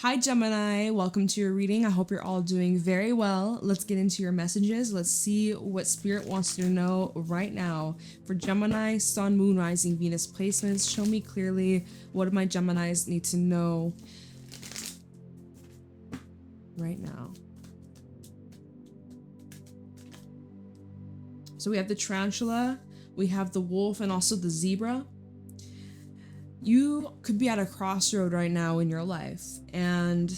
Hi Gemini, welcome to your reading. I hope you're all doing very well. Let's get into your messages. Let's see what Spirit wants you to know right now. For Gemini, Sun, Moon, Rising, Venus placements, show me clearly what do my Geminis need to know right now. So we have the tarantula, we have the wolf, and also the zebra. You could be at a crossroad right now in your life, and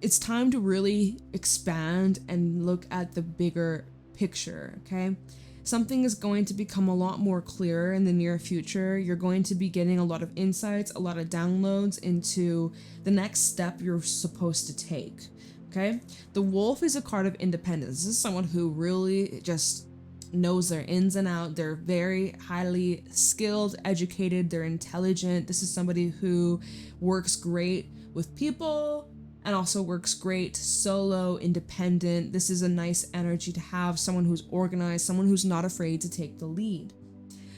it's time to really expand and look at the bigger picture, okay? Something is going to become a lot more clear in the near future. You're going to be getting a lot of insights, a lot of downloads into the next step you're supposed to take, okay? The wolf is a card of independence. This is someone who really just knows their ins and out. They're very highly skilled, educated, they're intelligent. This is somebody who works great with people and also works great solo, independent. This is a nice energy to have, someone who's organized, someone who's not afraid to take the lead.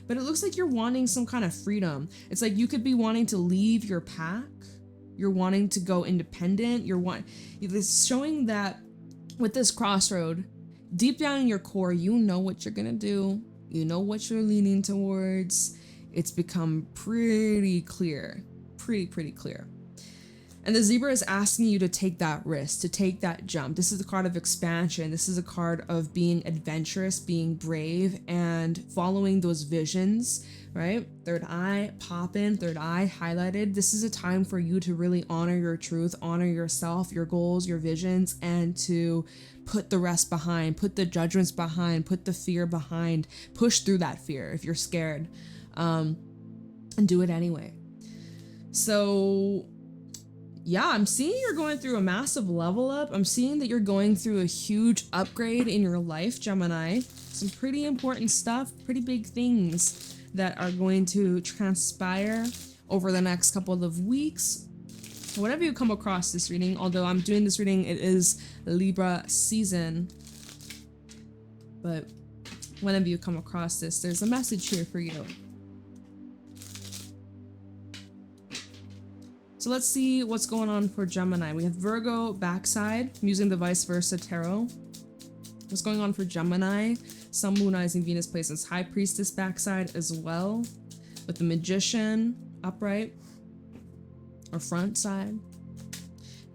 But it looks like you're wanting some kind of freedom. It's like you could be wanting to leave your pack. You're wanting to go independent. It's showing that with this crossroad, deep down in your core, you know what you're gonna do. You know what you're leaning towards. It's become pretty clear, pretty clear. And the zebra is asking you to take that risk, to take that jump. This is a card of expansion. This is a card of being adventurous, being brave, and following those visions, right? Third eye popping, third eye highlighted. This is a time for you to really honor your truth, honor yourself, your goals, your visions, and to put the rest behind, put the judgments behind, put the fear behind, push through that fear if you're scared, and do it anyway. So yeah, I'm seeing you're going through a massive level up. I'm seeing that you're going through a huge upgrade in your life, Gemini. Some pretty important stuff, pretty big things that are going to transpire over the next couple of weeks. Whenever you come across this reading, although I'm doing this reading, it is Libra season. But whenever you come across this, there's a message here for you. So let's see what's going on for Gemini. We have Virgo backside. I'm using the vice versa tarot. What's going on for Gemini? Sun, Moon, Rising, Venus places. High Priestess backside as well. With the Magician upright or front side.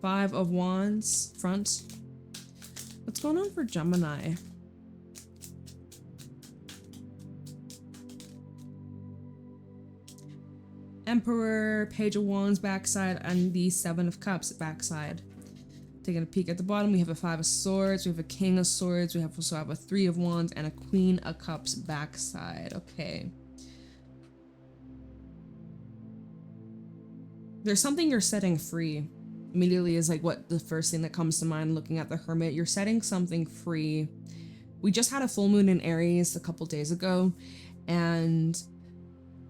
Five of Wands front. What's going on for Gemini? Emperor, Page of Wands backside, and the Seven of Cups backside. Taking a peek at the bottom, we have a Five of Swords, we have a King of Swords, we also have a Three of Wands, and a Queen of Cups backside. Okay. There's something you're setting free. Immediately is like what the first thing that comes to mind looking at the Hermit. You're setting something free. We just had a full moon in Aries a couple days ago, and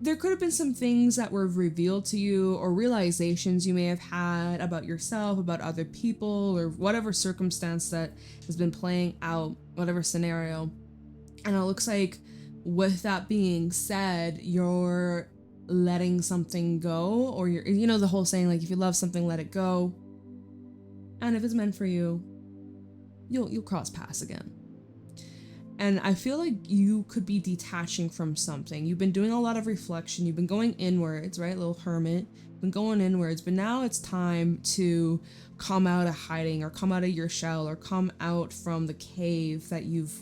there could have been some things that were revealed to you or realizations you may have had about yourself, about other people, or whatever circumstance that has been playing out, whatever scenario. And it looks like with that being said, you're letting something go, or you're, you know, the whole saying, like, if you love something, let it go. And if it's meant for you, you'll cross paths again. And I feel like you could be detaching from something. You've been doing a lot of reflection. You've been going inwards, right? Little hermit. You've been going inwards. But now it's time to come out of hiding, or come out of your shell, or come out from the cave that you've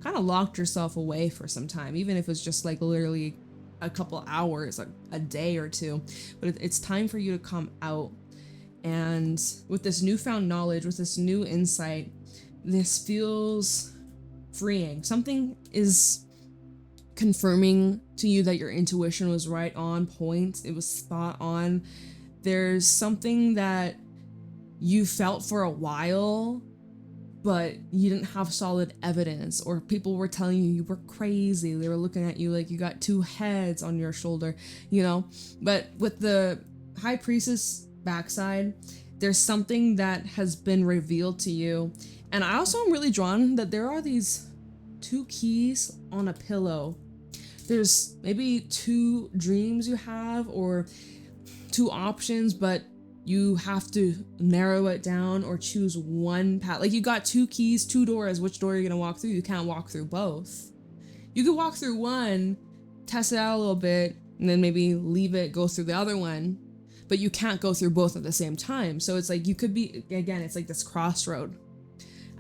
kind of locked yourself away for some time. Even if it's just like literally a couple hours, a day or two. But it's time for you to come out. And with this newfound knowledge, with this new insight, this feels freeing. Something is confirming to you that your intuition was right on point. It was spot on. There's something that you felt for a while, but you didn't have solid evidence, or people were telling you were crazy. They were looking at you like you got two heads on your shoulder, you know? But with the High Priestess backside, there's something that has been revealed to you. And I also am really drawn that there are these two keys on a pillow. There's maybe two dreams you have, or two options, but you have to narrow it down or choose one path. Like you got 2 keys, 2 doors, which door are you gonna walk through? You can't walk through both. You could walk through one, test it out a little bit, and then maybe leave it, go through the other one, but you can't go through both at the same time. So it's like you could be, again, it's like this crossroad,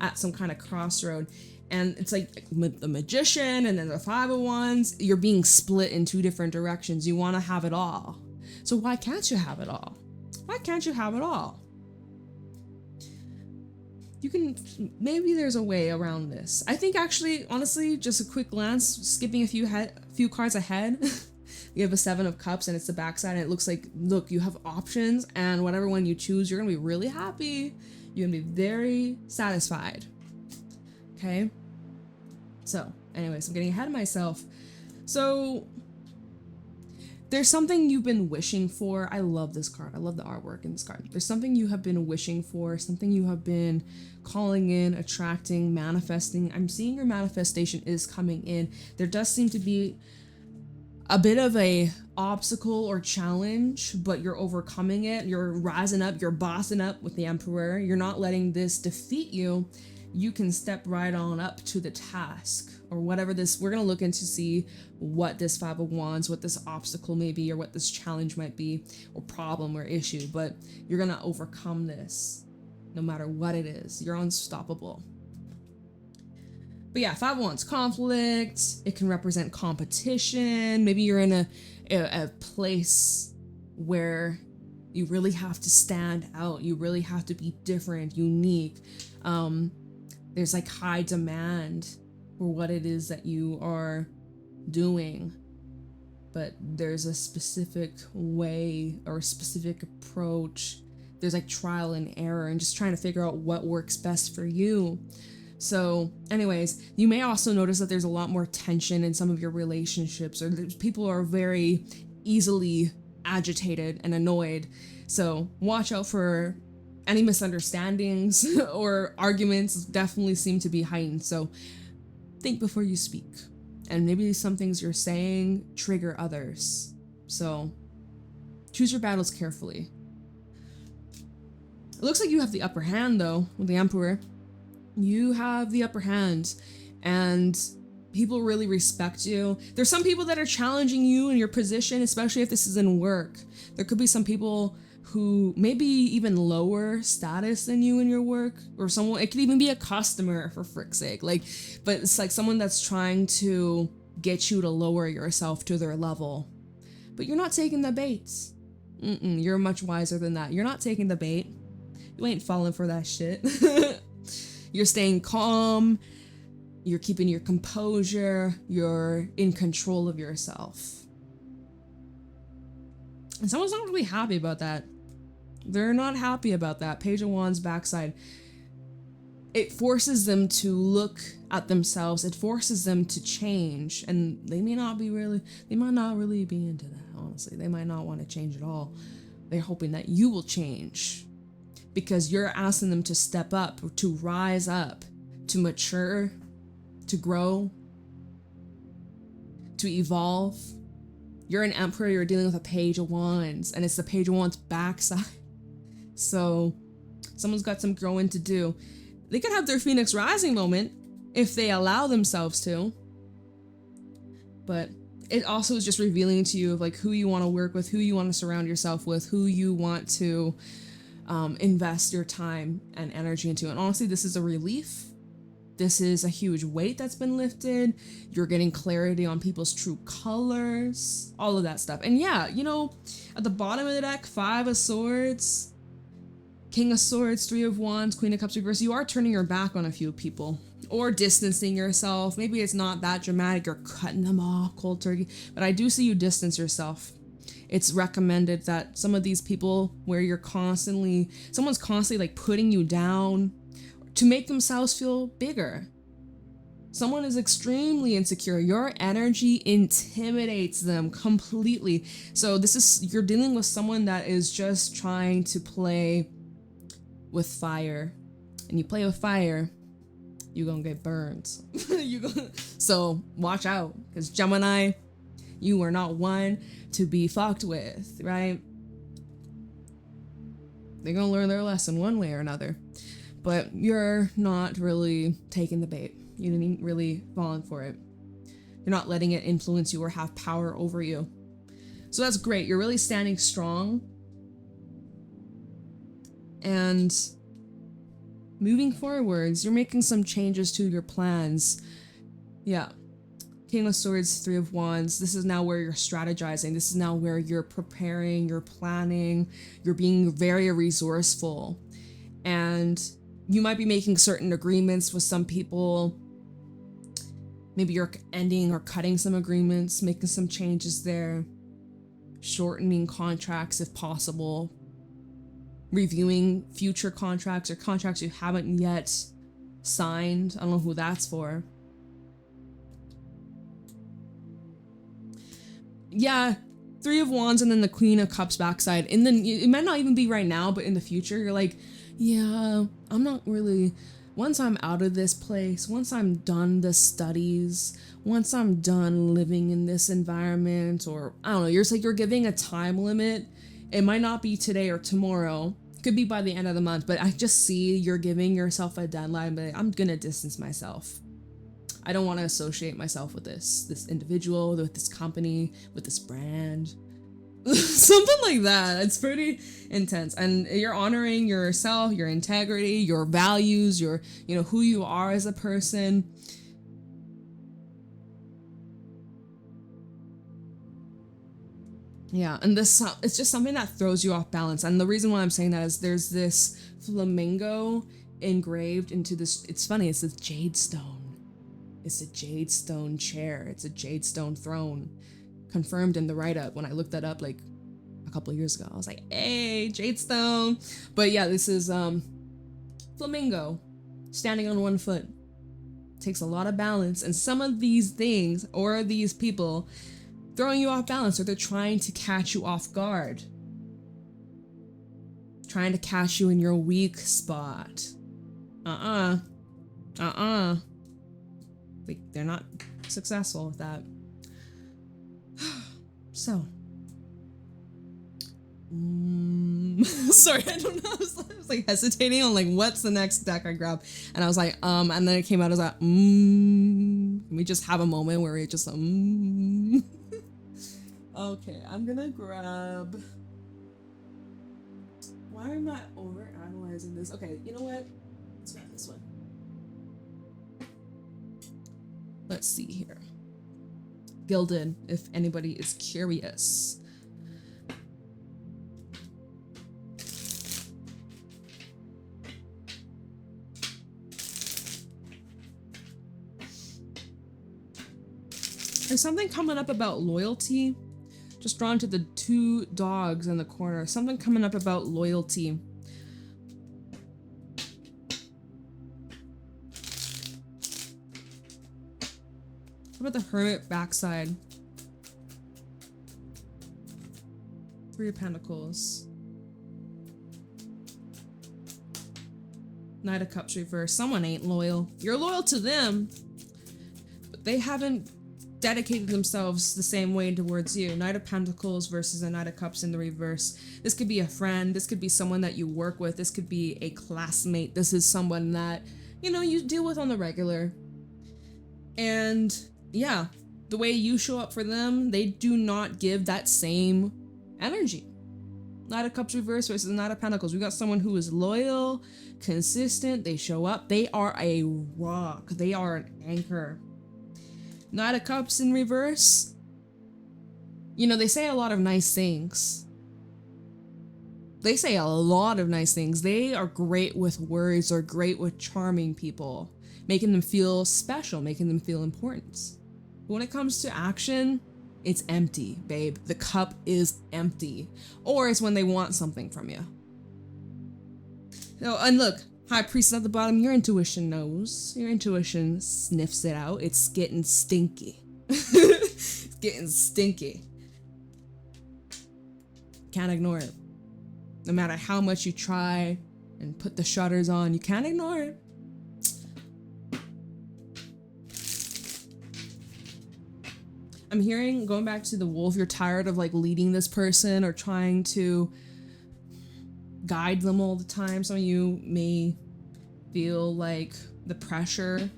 at some kind of crossroad. And it's like the Magician and then the 5 of Wands, you're being split in 2 different directions. You want to have it all. So why can't you have it all? Why can't you have it all? You can, maybe there's a way around this. I think actually, honestly, just a quick glance, skipping a few cards ahead, you have a 7 of Cups and it's the backside and it looks like, look, you have options and whatever one you choose, you're gonna be really happy. You're gonna be very satisfied. Okay? So, anyways, I'm getting ahead of myself. So, there's something you've been wishing for. I love this card. I love the artwork in this card. There's something you have been wishing for, something you have been calling in, attracting, manifesting. I'm seeing your manifestation is coming in. There does seem to be a bit of a obstacle or challenge, but you're overcoming it. You're rising up, you're bossing up with the Emperor. You're not letting this defeat you. You can step right on up to the task or whatever this, we're going to look into see what this 5 of Wands, what this obstacle may be, or what this challenge might be, or problem or issue, but you're going to overcome this no matter what it is. You're unstoppable. But yeah, 5 of Wands, conflict. It can represent competition. Maybe you're in a place where you really have to stand out. You really have to be different, unique. There's like high demand for what it is that you are doing, but there's a specific way or a specific approach. There's like trial and error and just trying to figure out what works best for you. So anyways, you may also notice that there's a lot more tension in some of your relationships, or people are very easily agitated and annoyed. So watch out for any misunderstandings or arguments. Definitely seem to be heightened. So think before you speak. And maybe some things you're saying trigger others. So choose your battles carefully. It looks like you have the upper hand though with the Emperor. You have the upper hand and people really respect you. There's some people that are challenging you in your position, especially if this is in work. There could be some people who maybe even lower status than you in your work, or someone, it could even be a customer for frick's sake. Like, but it's like someone that's trying to get you to lower yourself to their level. But you're not taking the baits. You're much wiser than that. You're not taking the bait. You ain't falling for that shit. You're staying calm. You're keeping your composure. You're in control of yourself. And someone's not really happy about that. They're not happy about that. Page of Wands backside. It forces them to look at themselves. It forces them to change. And they might not really be into that, honestly. They might not want to change at all. They're hoping that you will change. Because you're asking them to step up, to rise up, to mature, to grow, to evolve. You're an Emperor, you're dealing with a Page of Wands, and it's the Page of Wands backside. So someone's got some growing to do. They could have their Phoenix Rising moment if they allow themselves to. But it also is just revealing to you of like who you want to work with, who you want to surround yourself with, who you want to invest your time and energy into. And honestly, this is a relief. This is a huge weight that's been lifted. You're getting clarity on people's true colors, all of that stuff. And yeah, you know, at the bottom of the deck, 5 of Swords, King of Swords, 3 of Wands, Queen of Cups reversed. You are turning your back on a few people or distancing yourself. Maybe it's not that dramatic. You're cutting them off cold turkey, but I do see you distance yourself. It's recommended that some of these people where someone's constantly like putting you down to make themselves feel bigger. Someone is extremely insecure. Your energy intimidates them completely. So you're dealing with someone that is just trying to play with fire. And you play with fire, you're gonna get burned. So watch out, because Gemini, you are not one to be fucked with, right? They're gonna learn their lesson one way or another. But you're not really taking the bait. You didn't really falling for it. You're not letting it influence you or have power over you. So that's great. You're really standing strong. And moving forwards, you're making some changes to your plans. Yeah. King of Swords, Three of Wands. This is now where you're strategizing. This is now where you're preparing, you're planning, you're being very resourceful. And you might be making certain agreements with some people. Maybe you're ending or cutting some agreements, making some changes there. Shortening contracts if possible. Reviewing future contracts or contracts you haven't yet signed. I don't know who that's for. Yeah, Three of Wands and then the Queen of Cups backside. And then it might not even be right now, but in the future, you're like, yeah, I'm not really... Once I'm out of this place, once I'm done the studies, once I'm done living in this environment, or I don't know, you're giving a time limit. It might not be today or tomorrow. It could be by the end of the month, but I just see you're giving yourself a deadline, but I'm gonna distance myself. I don't want to associate myself with this individual, with this company, with this brand. Something like that. It's pretty intense. And you're honoring yourself, your integrity, your values, your, who you are as a person. Yeah, and it's just something that throws you off balance. And the reason why I'm saying that is there's this flamingo engraved into this. It's funny, it's a jade stone. It's a jade stone chair. It's a jade stone throne. Confirmed in the write-up when I looked that up like a couple of years ago. I was like, hey, jade stone. But yeah, this is flamingo standing on one foot. Takes a lot of balance, and some of these things or these people throwing you off balance, or they're trying to catch you off guard, trying to catch you in your weak spot. Like, they're not successful with that. So, sorry, I don't know. I was like hesitating on like what's the next deck I grab, and I was like, and then it came out. I was like, Can we just have a moment where we just Okay, I'm gonna grab. Why am I over analyzing this? Okay, you know what? Let's grab this one. Let's see here. Gilded, if anybody is curious. There's something coming up about loyalty. Just drawn to the two dogs in the corner. Something coming up about loyalty. What about the Hermit backside? Three of Pentacles. Knight of Cups reverse. Someone ain't loyal. You're loyal to them, but they haven't dedicated themselves the same way towards you. Knight of Pentacles versus a Knight of Cups in the reverse. This could be a friend. This could be someone that you work with. This could be a classmate. This is someone that, you deal with on the regular. And yeah, the way you show up for them, they do not give that same energy. Knight of Cups reverse versus Knight of Pentacles. We got someone who is loyal, consistent. They show up. They are a rock. They are an anchor. Knight of Cups in reverse. They say a lot of nice things. They say a lot of nice things. They are great with words or great with charming people, making them feel special, making them feel important. But when it comes to action, it's empty, babe. The cup is empty. Or it's when they want something from you. Oh, and look, High Priestess at the bottom, your intuition knows. Your intuition sniffs it out. It's getting stinky. It's getting stinky. Can't ignore it. No matter how much you try and put the shutters on, you can't ignore it. I'm hearing, going back to the wolf, you're tired of like leading this person or trying to guide them all the time. Some of you may feel like the pressure.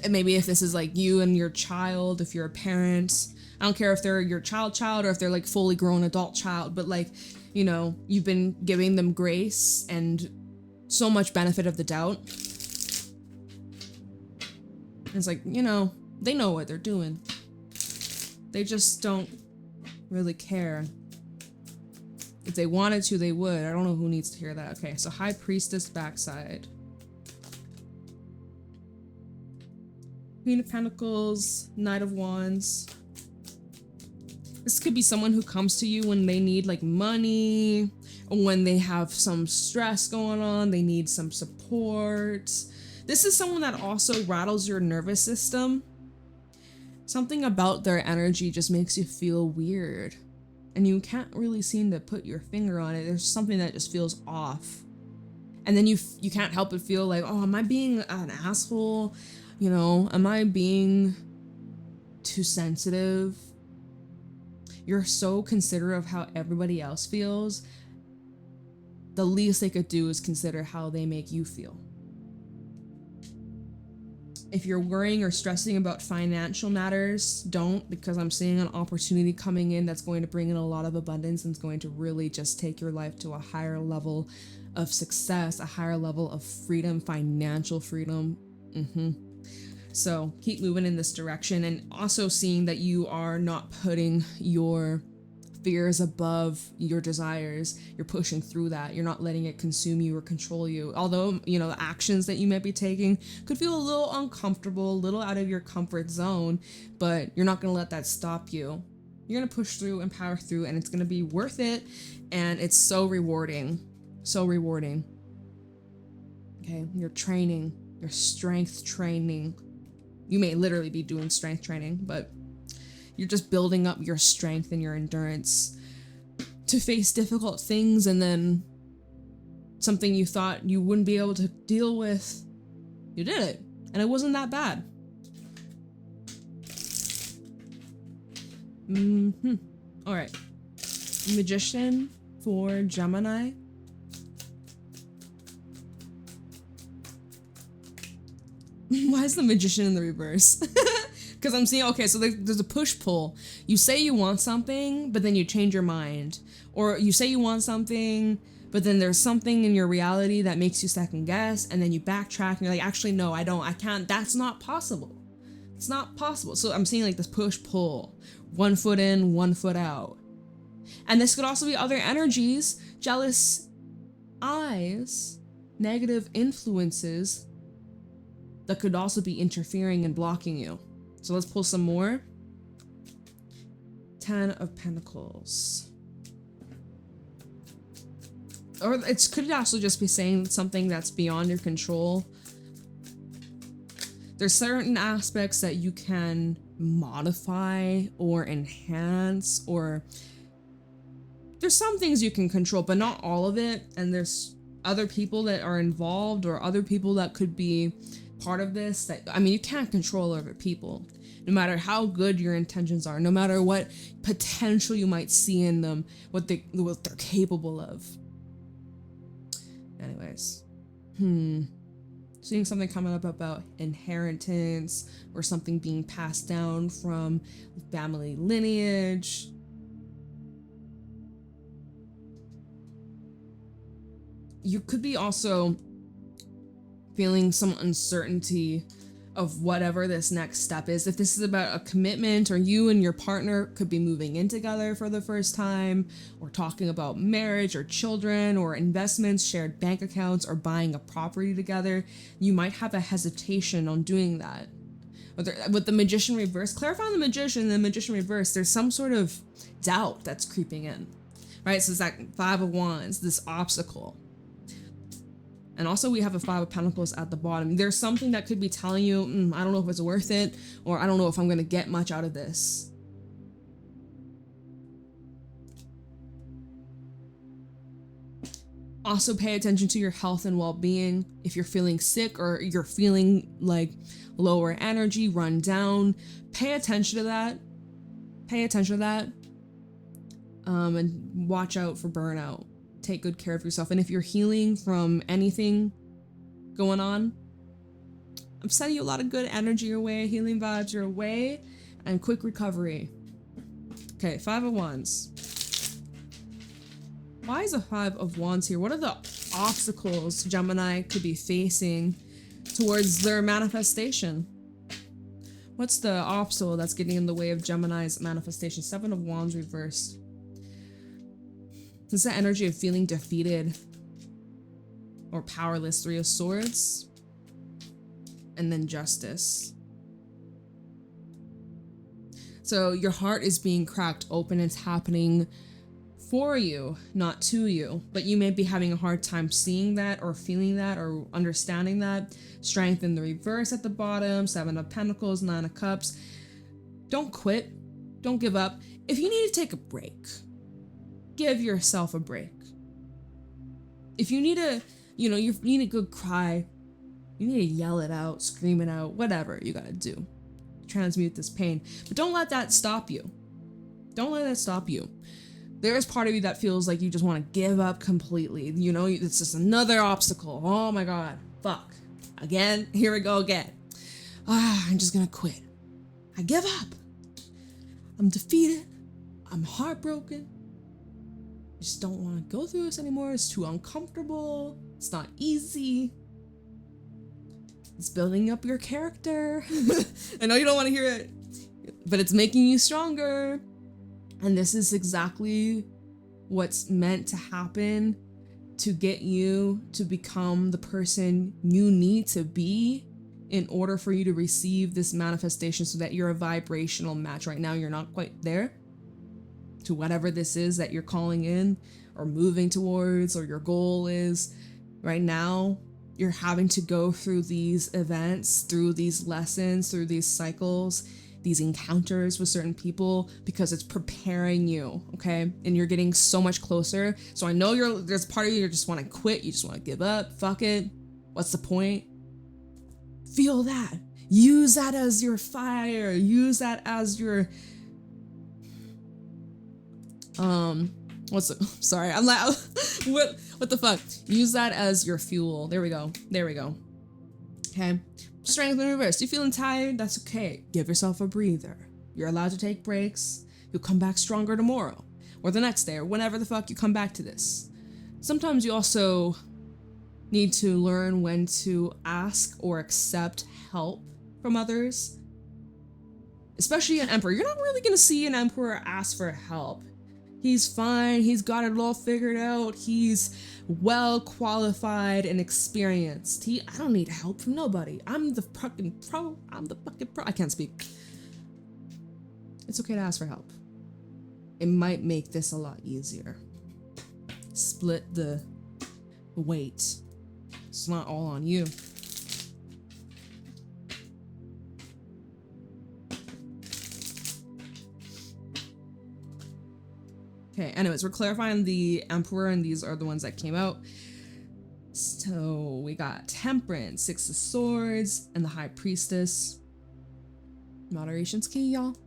Maybe if this is like you and your child, if you're a parent, I don't care if they're your child or if they're like fully grown adult child, but like, you know, you've been giving them grace and so much benefit of the doubt. It's like, you know, they know what they're doing. They just don't really care. If they wanted to, they would. I don't know who needs to hear that. Okay, so High Priestess backside. Queen of Pentacles, Knight of Wands. This could be someone who comes to you when they need like money, or when they have some stress going on, they need some support. This is someone that also rattles your nervous system. Something about their energy just makes you feel weird. And you can't really seem to put your finger on it. There's something that just feels off. And then you can't help but feel like, oh, am I being an asshole? You know, am I being too sensitive? You're so considerate of how everybody else feels. The least they could do is consider how they make you feel. If you're worrying or stressing about financial matters, don't, because I'm seeing an opportunity coming in that's going to bring in a lot of abundance and it's going to really just take your life to a higher level of success, a higher level of freedom, financial freedom. So keep moving in this direction, and also seeing that you are not putting your fears above your desires. You're pushing through that. You're not letting it consume you or control you. Although, you know, the actions that you might be taking could feel a little uncomfortable, a little out of your comfort zone, but you're not going to let that stop you. You're going to push through and power through, and it's going to be worth it. And it's so rewarding. So rewarding. Okay. Your training, your strength training. You may literally be doing strength training, but you're just building up your strength and your endurance to face difficult things, and then something you thought you wouldn't be able to deal with, you did it, and it wasn't that bad. All right. Magician for Gemini. Why is the Magician in the reverse? Because I'm seeing, okay, so there's a push-pull. You say you want something, but then you change your mind. Or you say you want something, but then there's something in your reality that makes you second guess, and then you backtrack, and you're like, actually, no, I can't, that's not possible. It's not possible. So I'm seeing like this push-pull. 1 foot in, 1 foot out. And this could also be other energies, jealous eyes, negative influences, that could also be interfering and blocking you. So let's pull some more. 10 of Pentacles. Or it could also just be saying something that's beyond your control. There's certain aspects that you can modify or enhance, or there's some things you can control, but not all of it. And there's other people that are involved, or other people that could be part of this, that, I mean, you can't control other people, no matter how good your intentions are, no matter what potential you might see in them, what they're capable of. Anyways, seeing something coming up about inheritance, or something being passed down from family lineage. You could be also feeling some uncertainty of whatever this next step is. If this is about a commitment, or you and your partner could be moving in together for the first time, or talking about marriage or children or investments, shared bank accounts, or buying a property together, you might have a hesitation on doing that. With the Magician reverse, clarifying the Magician and the Magician reverse, there's some sort of doubt that's creeping in, right? So it's that 5 of Wands, this obstacle. And also we have a 5 of Pentacles at the bottom. There's something that could be telling you, I don't know if it's worth it, or I don't know if I'm going to get much out of this. Also pay attention to your health and well-being. If you're feeling sick, or you're feeling like lower energy, run down, pay attention to that. Pay attention to that. and watch out for burnout. Take good care of yourself. And if you're healing from anything going on, I'm sending you a lot of good energy your way, healing vibes your way, and quick recovery. Okay, 5 of Wands. Why is a 5 of Wands here? What are the obstacles Gemini could be facing towards their manifestation? What's the obstacle that's getting in the way of Gemini's manifestation? 7 of Wands reversed. It's the energy of feeling defeated or powerless. 3 of Swords. And then Justice. So your heart is being cracked open. It's happening for you, not to you. But you may be having a hard time seeing that or feeling that or understanding that. Strength in the reverse at the bottom. 7 of Pentacles, 9 of Cups. Don't quit. Don't give up. If you need to take a break, give yourself a break. If you need you need a good cry, you need to yell it out, scream it out, whatever you gotta do. Transmute this pain. But don't let that stop you. Don't let that stop you. There is part of you that feels like you just want to give up completely. You know, it's just another obstacle. Oh my God. Fuck. Again. Here we go again. I'm just gonna quit. I give up. I'm defeated. I'm heartbroken. I just don't want to go through this anymore. It's too uncomfortable. It's not easy. It's building up your character. I know you don't want to hear it, but it's making you stronger. And this is exactly what's meant to happen to get you to become the person you need to be in order for you to receive this manifestation, so that you're a vibrational match. Right now, you're not quite there to whatever this is that you're calling in or moving towards, or your goal is. Right now, you're having to go through these events, through these lessons, through these cycles, these encounters with certain people, because it's preparing you, okay? And you're getting so much closer. So I know there's part of you that just want to quit, you just want to give up, fuck it. What's the point? Feel that. Use that as your fire. Use that as your sorry, I'm like, what the fuck? Use that as your fuel. There we go. Okay. Strength in reverse. You feeling tired? That's okay. Give yourself a breather. You're allowed to take breaks. You'll come back stronger tomorrow or the next day or whenever the fuck you come back to this. Sometimes you also need to learn when to ask or accept help from others. Especially an emperor. You're not really going to see an emperor ask for help. He's fine. He's got it all figured out. He's well qualified and experienced. I don't need help from nobody. I'm the fucking pro. I can't speak. It's okay to ask for help. It might make this a lot easier. Split the weight. It's not all on you. Okay, anyways, we're clarifying the Emperor, and these are the ones that came out. So we got Temperance, 6 of Swords, and the High Priestess. Moderation's key, y'all.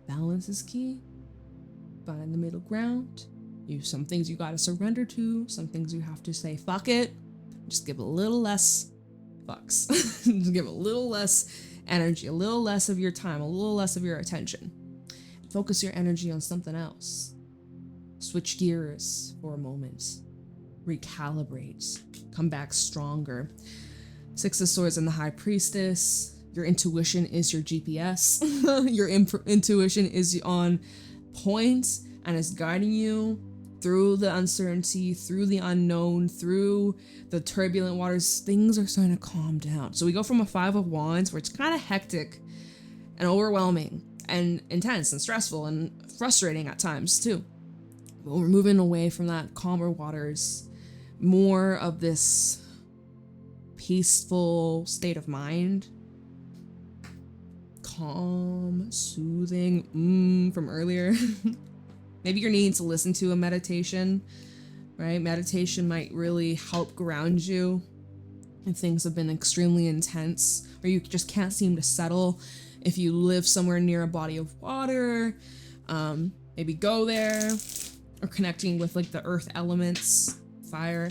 Balance is key. Find the middle ground. Some things you gotta surrender to. Some things you have to say, fuck it. Just give a little less fucks. Just give a little less energy, a little less of your time, a little less of your attention. Focus your energy on something else. Switch gears for a moment. Recalibrate. Come back stronger. 6 of Swords and the High Priestess. Your intuition is your GPS. Your intuition is on point and is guiding you through the uncertainty, through the unknown, through the turbulent waters. Things are starting to calm down. So we go from a 5 of Wands, where it's kind of hectic and overwhelming and intense and stressful and frustrating at times too. But we're moving away from that, calmer waters, more of this peaceful state of mind. Calm, soothing, from earlier. Maybe you're needing to listen to a meditation, right? Meditation might really help ground you if things have been extremely intense, or you just can't seem to settle. If you live somewhere near a body of water, maybe go there. or connecting with like the earth elements, fire.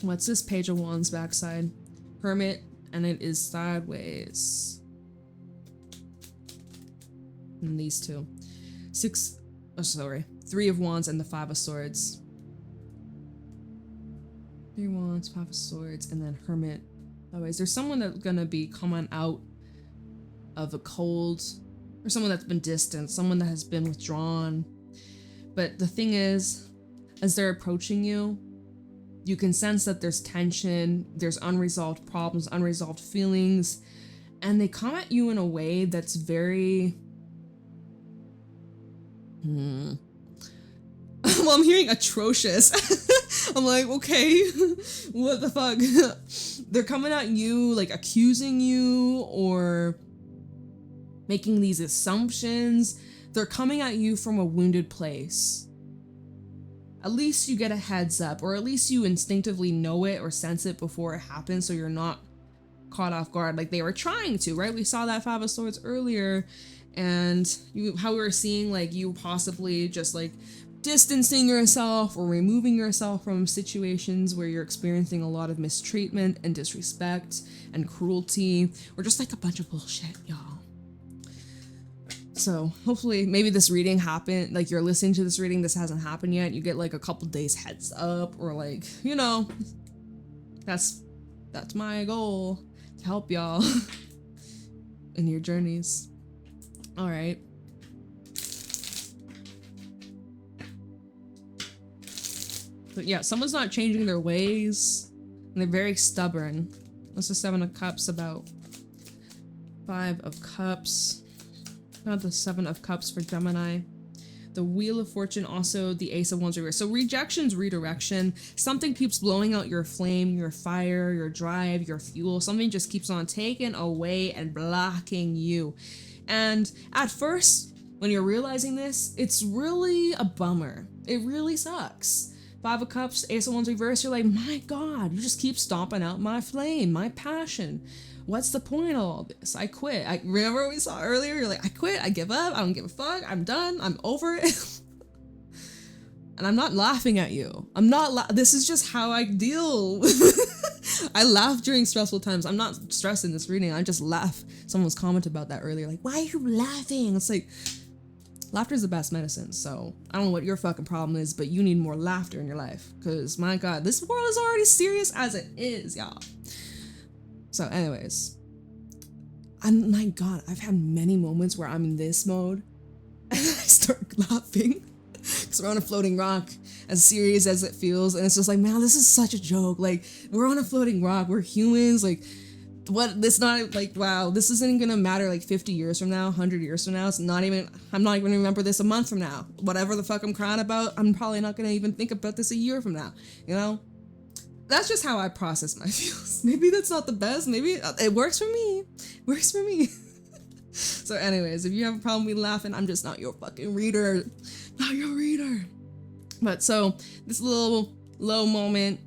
What's this Page of Wands backside? Hermit, and it is sideways. And these two. Three of Wands and the Five of Swords. 3 Wands, 5 of Swords, and then Hermit. Otherwise, there's someone that's gonna be coming out of a cold, or someone that's been distant, someone that has been withdrawn. But the thing is, as they're approaching you, you can sense that there's tension, there's unresolved problems, unresolved feelings, and they come at you in a way that's very... Well, I'm hearing atrocious. I'm like, okay, what the fuck? They're coming at you, like accusing you or making these assumptions. They're coming at you from a wounded place. At least you get a heads up, or at least you instinctively know it or sense it before it happens, so you're not caught off guard like they were trying to, right? We saw that Five of Swords earlier, and how we were seeing like you possibly just like distancing yourself or removing yourself from situations where you're experiencing a lot of mistreatment and disrespect and cruelty, or just like a bunch of bullshit, y'all. So hopefully maybe this reading happened, like you're listening to this reading, this hasn't happened yet, you get like a couple days heads up, or like, you know, that's my goal, to help y'all in your journeys. All right. But yeah, someone's not changing their ways, and they're very stubborn. What's the Seven of Cups about? Five of Cups. Not the Seven of Cups for Gemini. The Wheel of Fortune, also the Ace of Wands reverse. So rejection's redirection. Something keeps blowing out your flame, your fire, your drive, your fuel. Something just keeps on taking away and blocking you. And at first, when you're realizing this, it's really a bummer. It really sucks. Five of Cups, Ace of Wands reverse, you're like, my God, you just keep stomping out my flame, my passion. What's the point of all this? I quit. I remember we saw earlier, you're like, I quit, I give up, I don't give a fuck, I'm done, I'm over it. And I'm not laughing at you. I'm not, this is just how I deal. I laugh during stressful times. I'm not stressing this reading, I just laugh. Someone was commenting about that earlier, like, why are you laughing? It's like, laughter is the best medicine, so I don't know what your fucking problem is, but you need more laughter in your life, because my God, this world is already serious as it is, y'all. So anyways, my God, I've had many moments where I'm in this mode and I start laughing because we're on a floating rock, as serious as it feels, and it's just like, man, this is such a joke. Like, we're on a floating rock, we're humans, like, what, this not like, wow, this isn't gonna matter like 50 years from now, 100 years from now. It's not even, I'm not even gonna remember this a month from now. Whatever the fuck I'm crying about, I'm probably not gonna even think about this a year from now, you know? That's just how I process my feels. Maybe that's not the best, maybe it works for me. It works for me. So anyways, if you have a problem with me laughing, I'm just not your fucking reader. Not your reader. But so, this little low moment,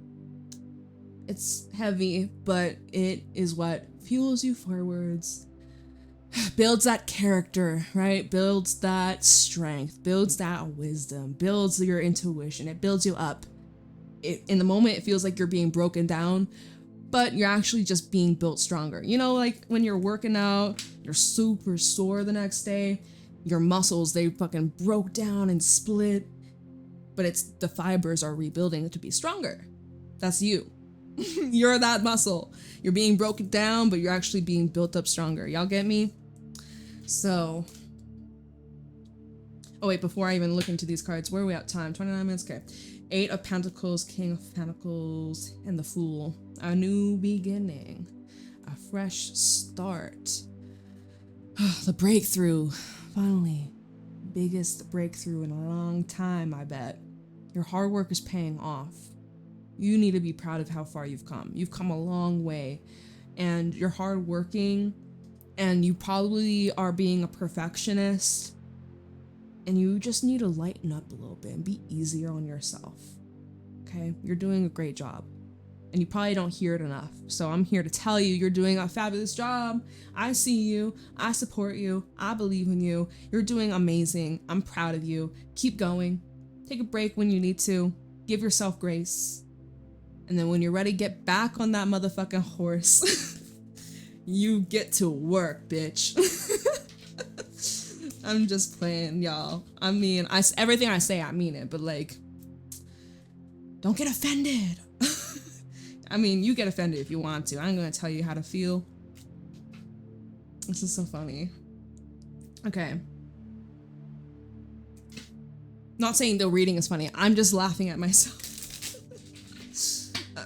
it's heavy, but it is what fuels you forwards, builds that character, right? Builds that strength, builds that wisdom, builds your intuition, it builds you up. In the moment, it feels like you're being broken down, but you're actually just being built stronger. You know, like when you're working out, you're super sore the next day, your muscles, they fucking broke down and split, but it's the fibers are rebuilding to be stronger. That's you. You're that muscle. You're being broken down, but you're actually being built up stronger. Y'all get me? So, oh wait, before I even look into these cards, where are we at time? 29 minutes, okay. Eight of Pentacles, King of Pentacles, and the Fool. A new beginning. A fresh start. The breakthrough. Finally. Biggest breakthrough in a long time, I bet. Your hard work is paying off. You need to be proud of how far you've come. You've come a long way. And you're hardworking. And you probably are being a perfectionist. And you just need to lighten up a little bit and be easier on yourself. Okay? You're doing a great job. and you probably don't hear it enough. So I'm here to tell you, you're doing a fabulous job. I see you. I support you. I believe in you. You're doing amazing. I'm proud of you. Keep going. Take a break when you need to. Give yourself grace. And then when you're ready, get back on that motherfucking horse. You get to work, bitch. I'm just playing, y'all. I mean, everything I say, I mean it, but like, don't get offended. I mean, you get offended if you want to. I'm gonna tell you how to feel. This is so funny. Okay. Not saying the reading is funny. I'm just laughing at myself.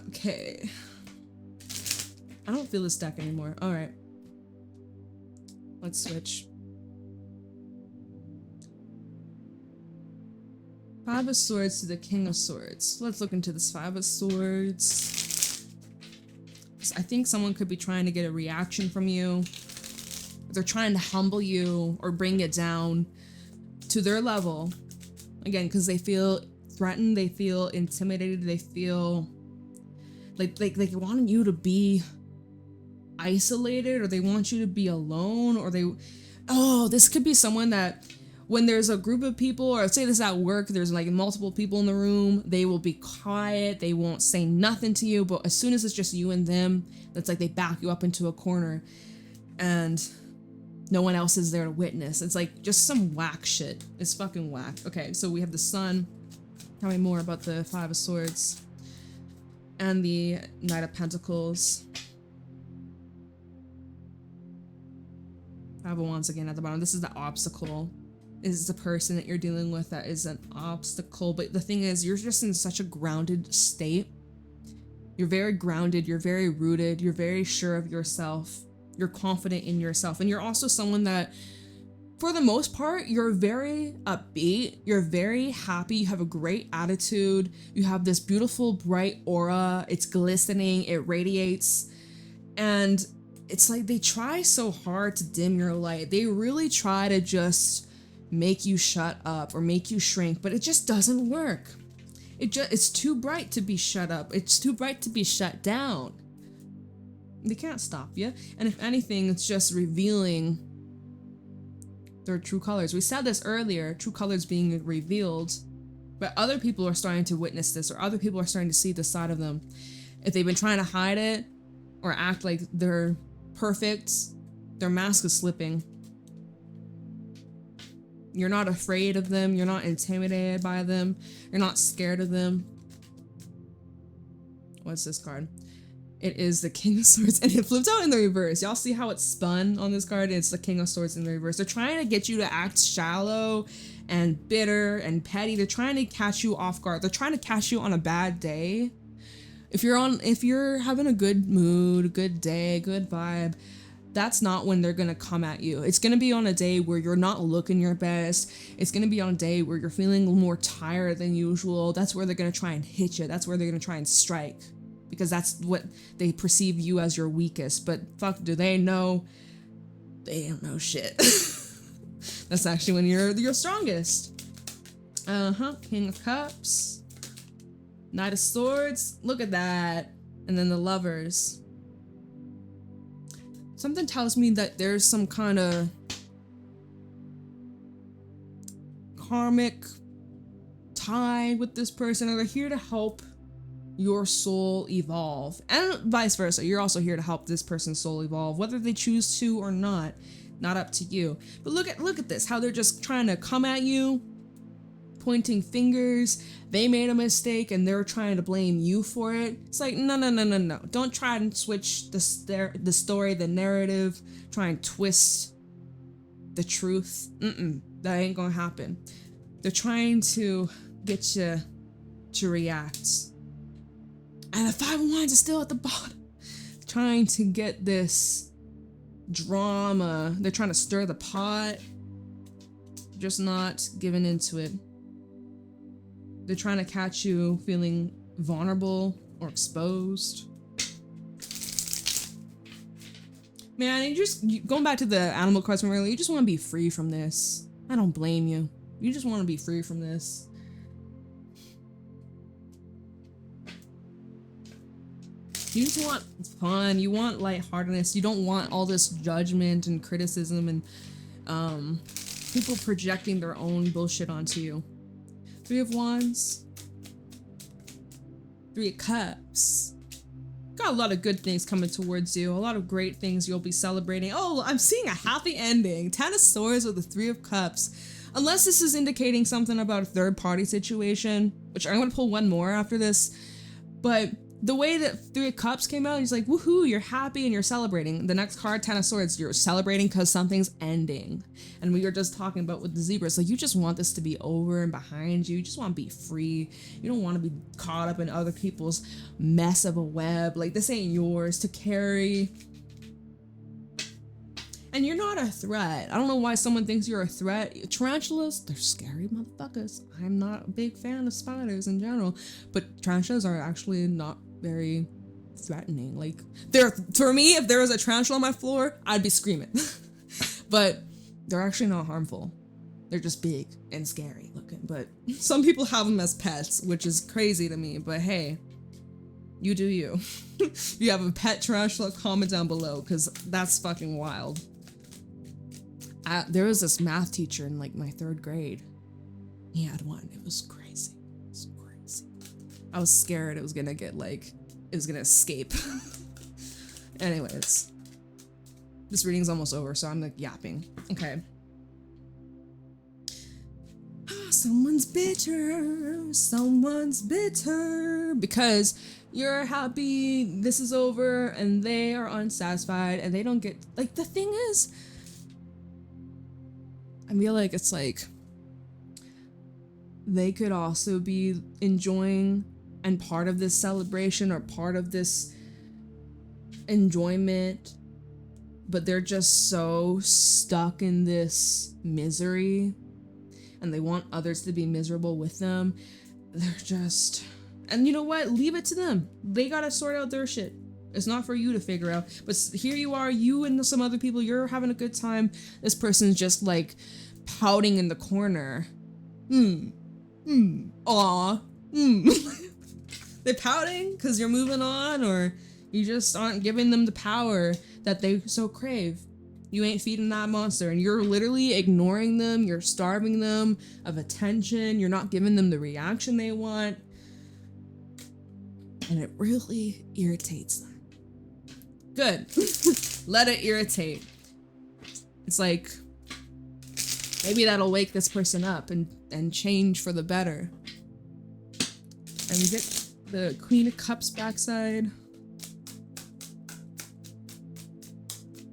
Okay. I don't feel this deck anymore. All right. Let's switch. Five of Swords to the King of Swords. Let's look into this Five of Swords. I think someone could be trying to get a reaction from you. They're trying to humble you or bring it down to their level. Again, because they feel threatened, they feel intimidated, they feel like they want you to be isolated, or they want you to be alone, or this could be someone that when there's a group of people, or say this at work, there's like multiple people in the room, they will be quiet, they won't say nothing to you, but as soon as it's just you and them, that's like they back you up into a corner and no one else is there to witness. It's like just some whack shit. It's fucking whack. Okay, so we have the Sun. Tell me more about the Five of Swords and the Knight of Pentacles. Five of Wands again at the bottom. This is the obstacle. This is the person that you're dealing with that is an obstacle. But the thing is, you're just in such a grounded state. You're very grounded. You're very rooted. You're very sure of yourself. You're confident in yourself. And you're also someone that, for the most part, you're very upbeat. You're very happy. You have a great attitude. You have this beautiful, bright aura. It's glistening. It radiates. And it's like they try so hard to dim your light. They really try to just make you shut up or make you shrink, but it just doesn't work. It's too bright to be shut up. It's too bright to be shut down. They can't stop you. And if anything, it's just revealing their true colors. We said this earlier, true colors being revealed, but other people are starting to witness this, or other people are starting to see the side of them. If they've been trying to hide it or act like they're perfect, their mask is slipping. You're not afraid of them. You're not intimidated by them. You're not scared of them. What's this card? It is the King of Swords, and it flipped out in the reverse. Y'all see how it's spun on this card? It's the King of Swords in the reverse. They're trying to get you to act shallow and bitter and petty. They're trying to catch you off guard. They're trying to catch you on a bad day. If you're having a good mood, good day, good vibe, that's not when they're gonna come at you. It's gonna be on a day where you're not looking your best. It's gonna be on a day where you're feeling more tired than usual. That's where they're gonna try and hit you. That's where they're gonna try and strike. Because that's what they perceive you as your weakest. But fuck, do they know? They don't know shit. That's actually when you're your strongest. King of Cups. Knight of Swords. Look at that. And then the Lovers. Something tells me that there's some kind of karmic tie with this person, or they're here to help your soul evolve, and vice versa. You're also here to help this person's soul evolve, whether they choose to or not up to you. But look at this, how they're just trying to come at you, pointing fingers. They made a mistake and they're trying to blame you for it. It's like, no. Don't try and switch the story, the narrative, try and twist the truth. That ain't gonna happen. They're trying to get you to react. And the Five of Wands is still at the bottom, trying to get this drama. They're trying to stir the pot, just not giving into it. They're trying to catch you feeling vulnerable or exposed. Man, going back to the animal cards from earlier, you just want to be free from this. I don't blame you. You just want to be free from this. You just want fun. You want lightheartedness. You don't want all this judgment and criticism and people projecting their own bullshit onto you. 3 of Wands. 3 of Cups. Got a lot of good things coming towards you. A lot of great things you'll be celebrating. Oh, I'm seeing a happy ending. 10 of Swords with the 3 of Cups. Unless this is indicating something about a third party situation, which I'm going to pull one more after this. But the way that 3 of Cups came out, he's like, woohoo, you're happy and you're celebrating. The next card, 10 of Swords, you're celebrating because something's ending. And we were just talking about with the zebras, like you just want this to be over and behind you. You just want to be free. You don't want to be caught up in other people's mess of a web. Like this ain't yours to carry. And you're not a threat. I don't know why someone thinks you're a threat. Tarantulas, they're scary motherfuckers. I'm not a big fan of spiders in general, but tarantulas are actually not very threatening. Like, for me, if there was a tarantula on my floor, I'd be screaming. But they're actually not harmful. They're just big and scary looking. But some people have them as pets, which is crazy to me. But hey, you do you. If you have a pet tarantula, comment down below, because that's fucking wild. There was this math teacher in like my 3rd grade. He had one. It was crazy. It was crazy. I was scared it was gonna escape. Anyways, this reading's almost over, so I'm like yapping. Okay. Someone's bitter. Someone's bitter because you're happy this is over and they are unsatisfied and they don't get, like, the thing is, I feel like it's like they could also be enjoying and part of this celebration or part of this enjoyment, but they're just so stuck in this misery and they want others to be miserable with them. They're just, and you know what? Leave it to them. They gotta sort out their shit. It's not for you to figure out. But here you are, you and some other people, you're having a good time. This person's just like pouting in the corner. Aw. They're pouting because you're moving on, or you just aren't giving them the power that they so crave. You ain't feeding that monster, and you're literally ignoring them. You're starving them of attention. You're not giving them the reaction they want. And it really irritates them. Good. Let it irritate. It's like, maybe that'll wake this person up and change for the better. And we get the Queen of Cups backside.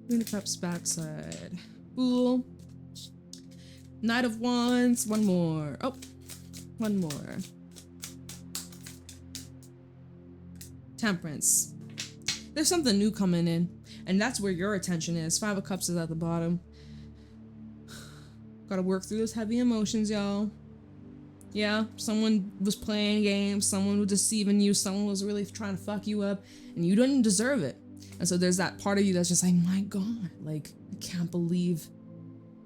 Queen of Cups backside. Fool. Knight of Wands. One more. Oh, one more. Temperance. There's something new coming in, and that's where your attention is. 5 of Cups is at the bottom. Gotta work through those heavy emotions, y'all. Yeah, someone was playing games, someone was deceiving you, someone was really trying to fuck you up, and you didn't deserve it. And so there's that part of you that's just like, my God, like, I can't believe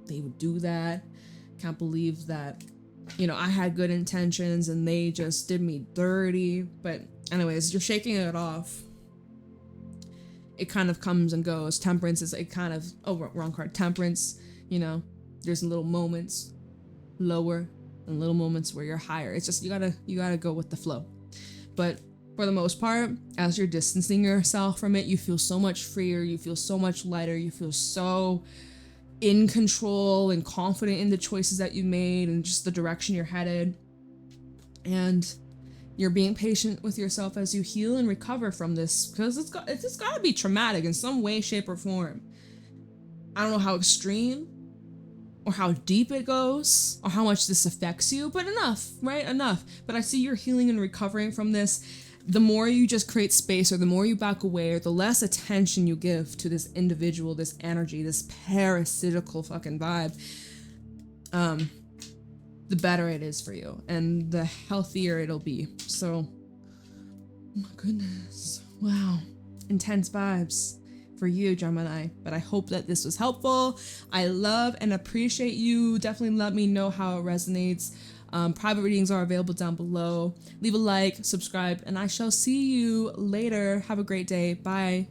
they would do that. Can't believe that, you know, I had good intentions and they just did me dirty. But anyways, you're shaking it off. It kind of comes and goes. Temperance is like kind of, oh, wrong card. Temperance, you know, there's little moments lower and little moments where you're higher. It's just, you gotta go with the flow. But for the most part, as you're distancing yourself from it, you feel so much freer, you feel so much lighter, you feel so in control and confident in the choices that you made and just the direction you're headed. And you're being patient with yourself as you heal and recover from this, because it's just gotta be traumatic in some way, shape, or form. I don't know how extreme or how deep it goes or how much this affects you, but enough, right? Enough. But I see you're healing and recovering from this. The more you just create space, or the more you back away, or the less attention you give to this individual, this energy, this parasitical fucking vibe, the better it is for you and the healthier it'll be. So, oh my goodness. Wow. Intense vibes for you, Gemini. But I hope that this was helpful. I love and appreciate you. Definitely let me know how it resonates. Private readings are available down below. Leave a like, subscribe, and I shall see you later. Have a great day. Bye.